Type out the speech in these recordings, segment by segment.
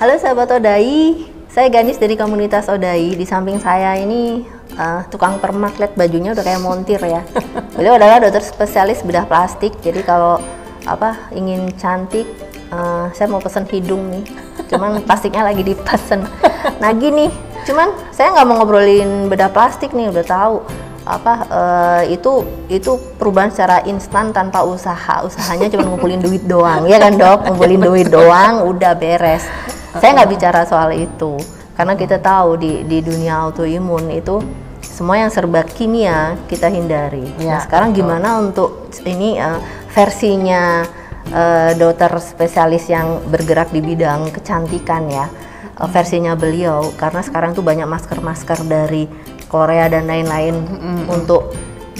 Halo sahabat Odai, saya Ganis dari komunitas Odai. Di samping saya ini tukang permak, lihat bajunya udah kayak montir ya. Beliau adalah dokter spesialis bedah plastik. Jadi kalau ingin cantik, saya mau pesen hidung nih. Cuman plastiknya lagi dipesen. Nah gini, cuman saya nggak mau ngobrolin bedah plastik nih, udah tahu itu perubahan secara instan tanpa usahanya cuma ngumpulin duit doang, ya kan dok, ngumpulin duit doang udah beres. Saya nggak bicara soal itu karena kita tahu di dunia autoimun itu semua yang serba kimia kita hindari. Ya, nah sekarang gimana untuk ini versinya dokter spesialis yang bergerak di bidang kecantikan ya, versinya beliau, karena sekarang tuh banyak masker dari Korea dan lain-lain untuk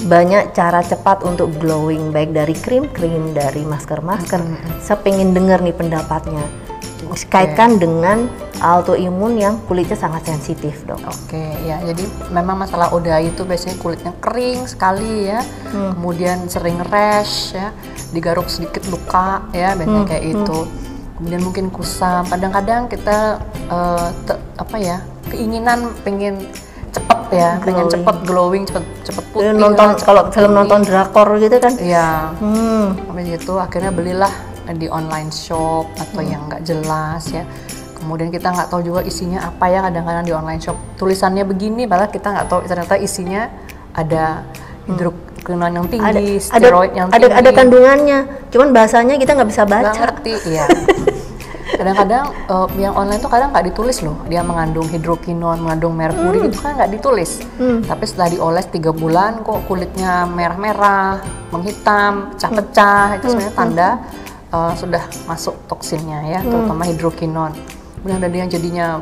banyak cara cepat untuk glowing, baik dari krim-krim, dari masker-masker. Saya pengen dengar nih pendapatnya, kaitkan dengan autoimun yang kulitnya sangat sensitif dok. Oke, ya jadi memang masalah Odai itu biasanya kulitnya kering sekali ya, kemudian sering rash ya, digaruk sedikit luka ya, biasanya kayak itu. Kemudian mungkin kusam, kadang-kadang kita keinginan pengen cepet ya, pengen cepet glowing, cepet putih. Nonton kalau film nonton drakor gitu kan? Iya. Habis itu akhirnya belilah di online shop atau yang nggak jelas ya. Kemudian kita nggak tahu juga isinya apa ya, kadang-kadang di online shop tulisannya begini, padahal kita nggak tahu ternyata isinya ada hidrokinon yang tinggi, steroid yang tinggi. Ada kandungannya, cuman bahasanya kita nggak bisa baca. Nggak ngerti, iya. Kadang-kadang yang online tuh kadang nggak ditulis loh, dia mengandung hidrokinon, mengandung merkuri, itu kan nggak ditulis. Tapi setelah dioles 3 bulan kok kulitnya merah-merah, menghitam, pecah-pecah, itu sebenarnya tanda sudah masuk toksinnya ya, terutama hidrokinon. Kemudian ada yang jadinya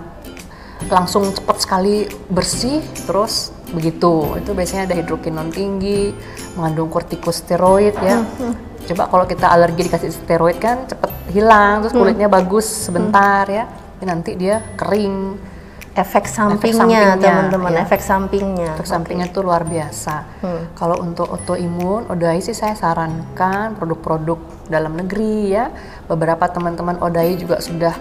langsung cepat sekali bersih, terus begitu, itu biasanya ada hidrokinon tinggi, mengandung kortikosteroid ya. Coba kalau kita alergi dikasih steroid kan cepet hilang, terus kulitnya bagus sebentar ya, nanti dia kering. Efek sampingnya teman-teman, ya. efek sampingnya Tuh luar biasa. Kalau untuk autoimun, Odai sih saya sarankan produk-produk dalam negeri ya. Beberapa teman-teman Odai juga sudah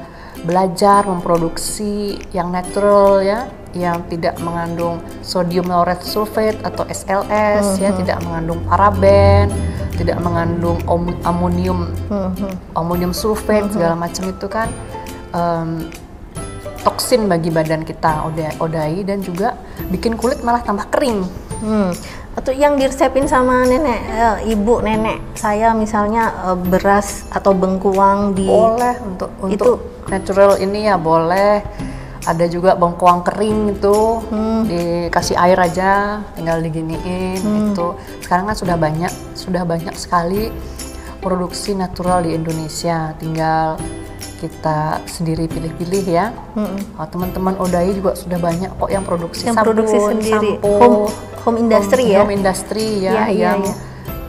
belajar memproduksi yang natural ya, yang tidak mengandung sodium lauryl sulfate atau SLS ya, tidak mengandung paraben, tidak mengandung amonium sulfate segala macam itu kan toksin bagi badan kita Odai, dan juga bikin kulit malah tambah kering. Atau yang diresepin sama nenek, ibu nenek saya misalnya beras atau bengkuang boleh untuk itu natural ini ya boleh. Ada juga bengkoang kering itu dikasih air aja, tinggal diginiin itu. Sekarang kan sudah banyak sekali produksi natural di Indonesia, tinggal kita sendiri pilih-pilih ya. Teman-teman Odai juga sudah banyak kok yang produksi sendiri, sampo, home industry ya. Home industry ya,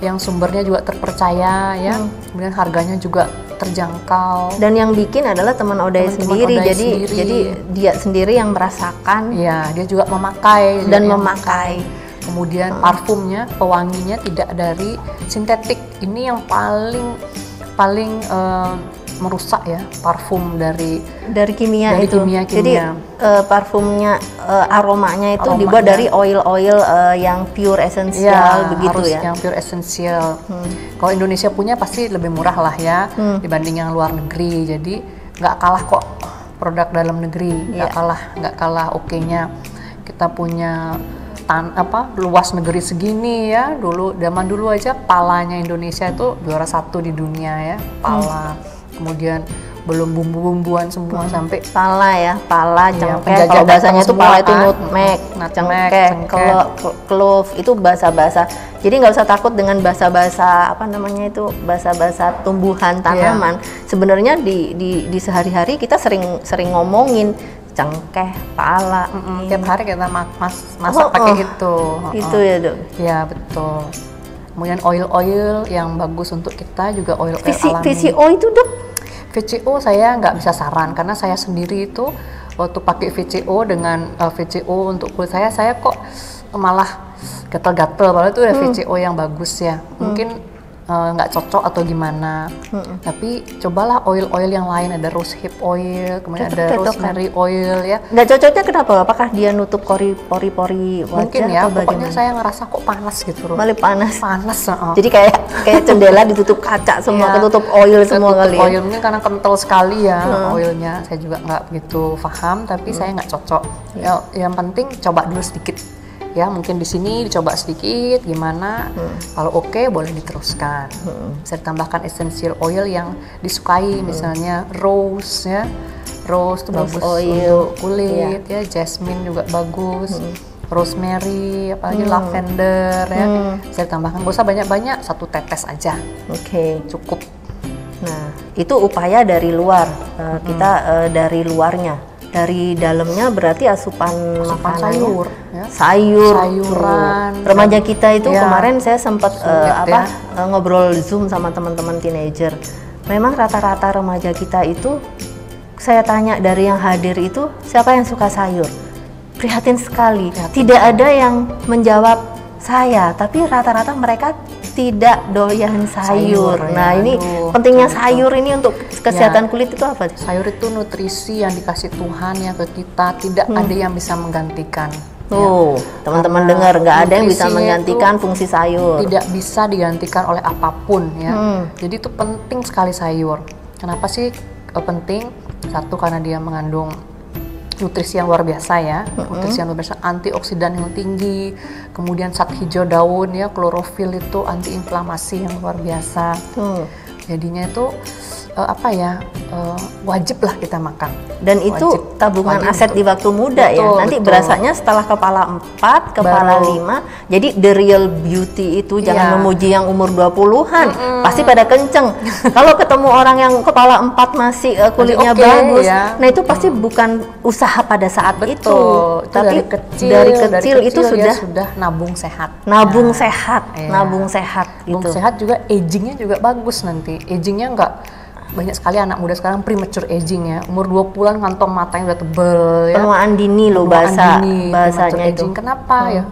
yang sumbernya juga terpercaya ya. Kemudian harganya juga terjangkau. Dan yang bikin adalah teman Odai sendiri. Jadi dia sendiri yang merasakan. Iya, dia juga memakai dan memakai. Kemudian parfumnya, pewanginya tidak dari sintetik. Ini yang paling merusak ya, parfum dari kimia itu. Kimia. Jadi parfumnya aromanya itu dibuat dari oil yang pure esensial begitu harus ya. Yang pure esensial. Kalau Indonesia punya pasti lebih murah lah ya dibanding yang luar negeri. Jadi nggak kalah kok produk dalam negeri, nggak kalah oke-nya. Kita punya luas negeri segini ya. Zaman dulu aja palanya Indonesia itu juara 1 di dunia ya, pala. Kemudian belum bumbu-bumbuan semua sampai pala, cengkeh. Kalau bahasanya itu pala itu nutmeg, cengkeh, clove, itu bahasa-bahasa. Jadi nggak usah takut dengan bahasa-bahasa bahasa-bahasa tumbuhan tanaman. Sebenarnya di sehari-hari kita sering ngomongin cengkeh, pala. Tiap hari kita masak pakai itu. Itu ya dok. Ya betul. Kemudian oil yang bagus untuk kita juga oil alami. VCO itu dok? VCO saya nggak bisa saran karena saya sendiri itu waktu pakai VCO dengan VCO untuk kulit saya kok malah gatal-gatal, padahal itu ada VCO yang bagus ya. Mungkin nggak cocok atau gimana. Tapi cobalah oil-oil yang lain, ada rose hip oil, kemudian ada rosemary oil ya. Nggak cocoknya kenapa? Apakah dia nutup pori-pori wajah? Mungkin ya, atau pokoknya bagaimana? saya ngerasa kok panas gitu loh. Malah panas. Panas. Jadi kayak jendela ditutup kaca semua, Iya, ketutup oil semua ketutup kali. Ya? oil mungkin karena kental sekali ya oilnya. Saya juga nggak begitu paham, tapi saya nggak cocok. Ya, yang penting coba dulu sedikit. Ya mungkin di sini dicoba sedikit gimana, kalau oke boleh diteruskan. Bisa ditambahkan essential oil yang disukai, misalnya rose ya, rose itu bagus oil. untuk kulit ya, jasmine juga bagus, rosemary, apalagi lavender ya, bisa ditambahkan, gak usah banyak-banyak, 1 tetes aja, cukup. Nah itu upaya dari luar, kita dari luarnya. Dari dalamnya berarti asupan makanan sayur, ya. sayuran. Remaja kita itu kemarin saya sempat ya. ngobrol Zoom sama teman-teman teenager. Memang rata-rata remaja kita itu, saya tanya dari yang hadir itu siapa yang suka sayur? Prihatin sekali. Tidak ada yang menjawab saya, tapi rata-rata mereka tidak doyan sayur. Nah, ini pentingnya sayur ini untuk kesehatan kulit itu apa? Sayur itu nutrisi yang dikasih Tuhan ya ke kita, tidak ada yang bisa menggantikan. Teman-teman dengar, nggak ada yang bisa menggantikan fungsi sayur. Tidak bisa digantikan oleh apapun ya. Jadi itu penting sekali sayur. Kenapa sih penting? Satu, karena dia mengandung nutrisi yang luar biasa ya, nutrisi yang luar biasa, antioksidan yang tinggi, kemudian zat hijau daun ya, klorofil itu antiinflamasi yang luar biasa. Jadinya itu wajib lah kita makan. Dan itu tabungan aset di waktu muda ya. Nanti berasanya setelah kepala 4, kepala 5. Jadi the real beauty itu jangan memuji yang umur 20-an. Pasti pada kenceng. Kalau ketemu orang yang kepala 4 masih kulitnya bagus, nah itu pasti bukan usaha pada saat itu. Tapi dari kecil itu sudah nabung sehat. Nabung sehat. Nabung sehat gitu. Nabung sehat juga, agingnya juga bagus nanti. Agingnya enggak banyak sekali anak muda sekarang premature aging ya, umur 20-an kantong matanya udah tebel ya. Penuaan dini loh bahasanya itu. Aging. Kenapa ya?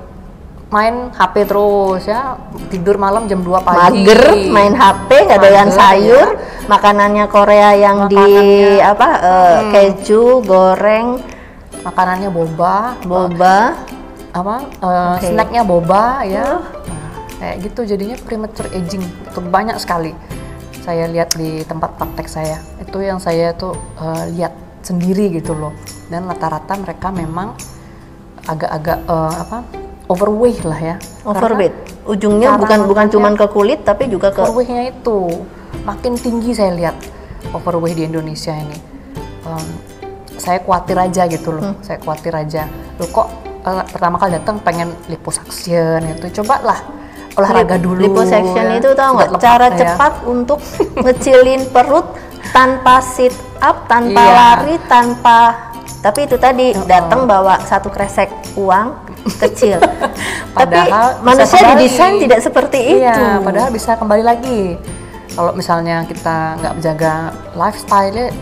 Main HP terus ya, tidur malam jam 2 pagi. Mager, main HP, nggak doyan sayur, makanannya Korea yang keju, goreng, makanannya boba, snacknya boba ya. Nah, kayak gitu jadinya premature aging itu banyak sekali. Saya lihat di tempat praktek saya, itu yang saya tuh lihat sendiri gitu loh. Dan rata-rata mereka memang agak-agak overweight lah ya. Overweight, ujungnya bukan cuman ke kulit tapi juga ke overweightnya itu makin tinggi. Saya lihat overweight di Indonesia ini. Saya khawatir aja gitu loh. Saya khawatir aja. Loh kok pertama kali datang pengen liposuction gitu. Cobalah olahraga dulu. Liposuction ya. itu tahu nggak cara cepat untuk ngecilin perut tanpa sit up, tanpa lari, tapi itu tadi datang bawa 1 kresek uang kecil. Padahal tapi manusia didesain tidak seperti itu. Padahal bisa kembali lagi. Kalau misalnya kita nggak menjaga lifestyle,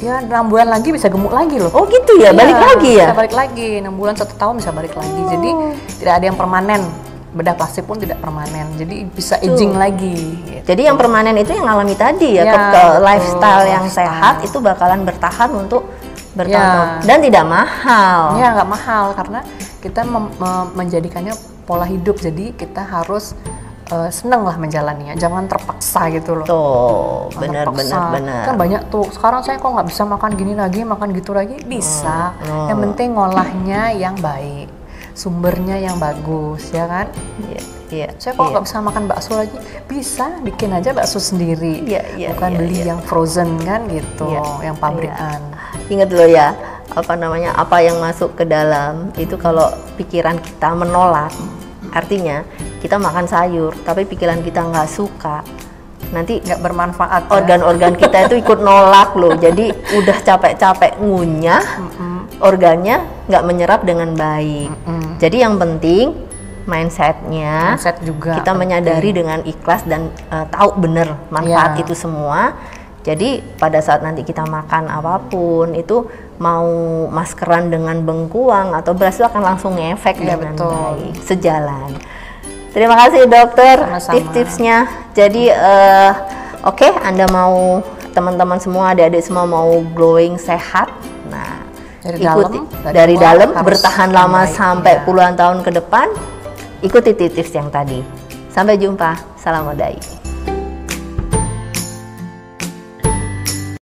ya 6 bulan lagi bisa gemuk lagi loh. Oh gitu ya, balik lagi ya? Bisa balik lagi, 6 bulan 1 tahun bisa balik lagi. Jadi tidak ada yang permanen. Bedah plastik pun tidak permanen, jadi bisa aging lagi. Gitu. Jadi yang permanen itu yang alami tadi ya, ke lifestyle yang sehat itu bakalan bertahan untuk bertahun-tahun dan tidak mahal. Ya nggak mahal karena kita menjadikannya pola hidup, jadi kita harus seneng lah menjalaninya, jangan terpaksa gitu loh. Tuh, benar. Kan banyak tuh, sekarang saya kok nggak bisa makan gini lagi, makan gitu lagi, bisa. Yang penting ngolahnya yang baik. Sumbernya yang bagus ya kan? Iya. Saya kok nggak bisa makan bakso lagi, bisa bikin aja bakso sendiri. Bukan beli yang frozen kan gitu, yang pabrikan. Ingat loh ya, apa yang masuk ke dalam itu kalau pikiran kita menolak, artinya kita makan sayur, tapi pikiran kita nggak suka, nanti nggak bermanfaat. Organ-organ kita itu ikut nolak loh. Jadi udah capek-capek ngunyah, organnya nggak menyerap dengan baik. Jadi yang penting mindset juga kita menyadari dengan ikhlas dan tahu bener manfaat itu semua. Jadi pada saat nanti kita makan apapun itu, mau maskeran dengan bengkuang atau beras, itu akan langsung ngefek dengan baik, sejalan. Terima kasih dokter Sama-sama. tips-tipsnya. Jadi oke, Anda mau teman-teman semua, adik-adik semua mau glowing sehat. Nah, Dari ikuti dalam, dari luar dalam harus bertahan yang lama baik. sampai Iya. puluhan tahun ke depan. Ikuti tips-tips yang tadi. Sampai jumpa. Salam Odai.